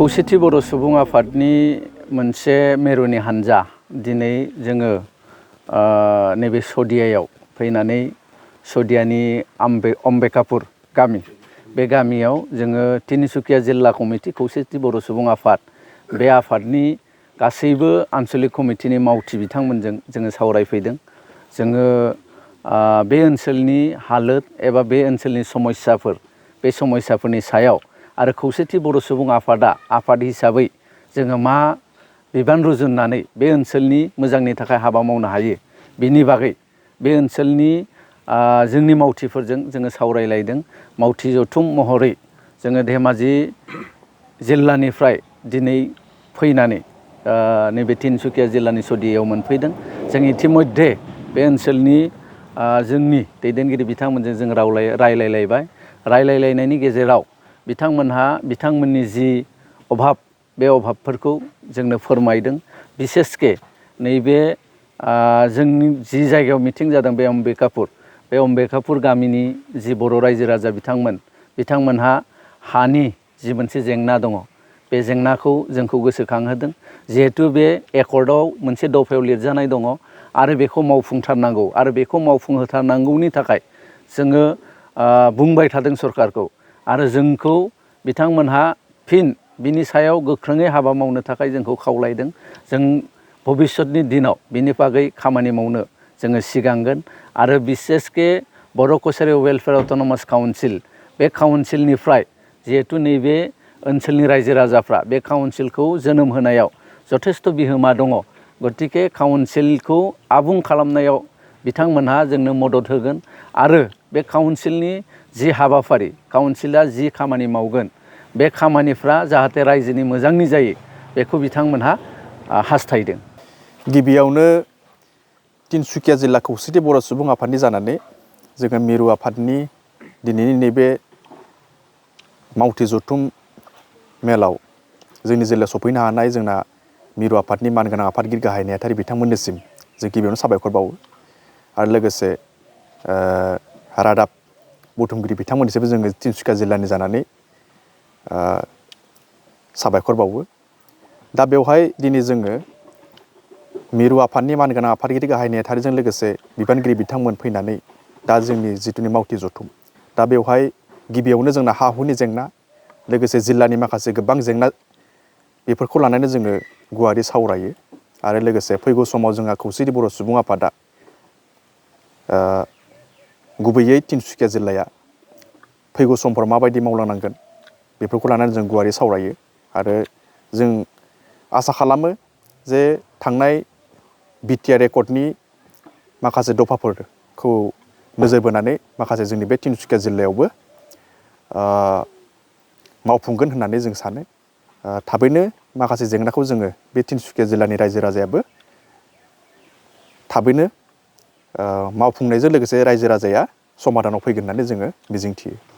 खौसेथि बर' सुबुं आफादनि मोनसे मेरुनि हानजा दिनै जोङो नैबे सदियायाव फैनानै सदियानि अम्बेकापुर गामि बे गामियाव जोङो तिनिसुकिया जिल्ला कमिटि खौसेथि बर' सुबुं आफाद बे आफादनि गासैबो आनसलिक कमिटिनि मावथि बिथांमोनजों जोङो सावरायफैदों। जोङो बे ओनसोलनि हालोद एबा बे ओनसोलनि समस्याफोर बे समस्याफोरनि सायाव आरो खौसेथि बर' सुबुं आफादा आफाद हिसाबै जोङो मा बिबान रुजुननानै बे ओनसोलनि मोजांनि थाखाय हाबा मावनो हायो बिनि बागै बे ओनसोलनि जोंनि मावथिफोरजों जोङो सावरायलायदों। मावथि जथुम महरै जोङो धेमाजि जिल्लानिफ्राय दिनै फैनानै नैबे तिनसुकिया जिल्लानि सदियायाव मोनफैदों। जों इतिमध्य बे ओनसोलनि जोंनि दैदेनगिरि बिथांमोनजों जों रायलायलायबाय। रायलायलायनायनि गेजेराव बिथांमोननि जि अभाब बे अभाबफोरखौ जोंनो फोरमायदों। बिसेसके नैबे जोंनि जि जायगायाव मिटिं जादों बे अम्बेकापुर गामिनि जि बर' रायजो राजा बिथांमोनहा हानि जि मोनसे जेंना दङ बे जेंनाखौ जोंखौ गोसोखांहोदों। जिहेथु बे एकर्डआव मोनसे दफायाव लिरजानाय दङ आरो बेखौ मावफुंथारनांगौ आरो बेखौ मावफुंहोथारनांगौनि थाखाय जोङो बुंबाय थादों सरकारखौ आरो जोंखौ बिथांमोनहा फिन बिनि सायाव गोख्रोङै हाबा मावनो थाखाय जोंखौ खावलायदों। जों भबिष्यतनि दिनाव बिनि बागै खामानि मावनो जोङो सिगांगोन आरो बिसेसके बर' कसारि वेलफेयार अट'नमास काउन्सिल बे काउन्सिलनिफ्राय जिहेतु नैबे ओनसोलनि रायजो राजाफ्रा बे काउन्सिलखौ जोनोम होनायाव जथेस्थ' बिहोमा दङ। गतिके काउन्सिलखौ आबुं खालामनायाव बिथांमोनहा जोंनो मदद होगोन आरो बे काउन्सिलनि जि हाबाफारि काउन्सिला जि खामानि मावगोन बे खामानिफ्रा जाहाथे रायजोनि मोजांनि जायो बेखौ बिथांमोनहा हास्थायदों। गिबियावनो तिनसुकिया जिल्ला खौसेथि बर' सुबुं आफादनि जानानै जोङो मिरु आफादनि दिनैनि नैबे मावथि जथुम मेलाव जोंनि जिल्लायाव सफैनो हानाय जोंना मिरु आफादनि मानगोनां आफादगिरि गाहाय नेहाथारि बिथांमोननिसिम जों गिबियावनो साबायखर बावो आरो लोगोसे रादाब बुथुमगिरि बिथांमोननिसिमबो जोङो तिनसुकिया जिल्लानि जानानै साबायखर बावो। दा बेवहाय दिनै जोङो मिरु आफादनि मानगोनां आफादगिरि गाहाय नेहाथारिजों लोगोसे बिबानगिरि बिथांमोन फैनानै दा जोंनि जिथुनि मावथि जथुम दा बेवहाय गिबियावनो जोंना हा हुनि जेंना लोगोसे जिल्लानि माखासे गोबां जेंना बेफोरखौ लानानै जोङो गुवारै सावरायो आरो लोगोसे फैगौ समाव जोंहा खौसेथि बर' सुबुं आफादा गुबैयै तिनसुकिया जिल्लाया फैगौ समफोराव माबायदि मावलांनांगोन बेफोरखौ लानानै जों गुवारै सावरायो आरो जों आसा खालामो जे थांनाय बिटिआर एकर्डनि माखासे दफाफोरखौ नोजोर बोनानै माखासे जोंनि बे तिनसुकिया जिल्लायावबो मावफुंगोन होननानै जों सानो। थाबैनो माखासे जेंनाखौ जोङो बे तिनसुकिया जिल्लानि रायजो राजायाबो थाबैनो मावफुंनायजों लोगोसे रायजो राजाया समाधानाव फैगोन होननानै जोङो मिजिंथियो।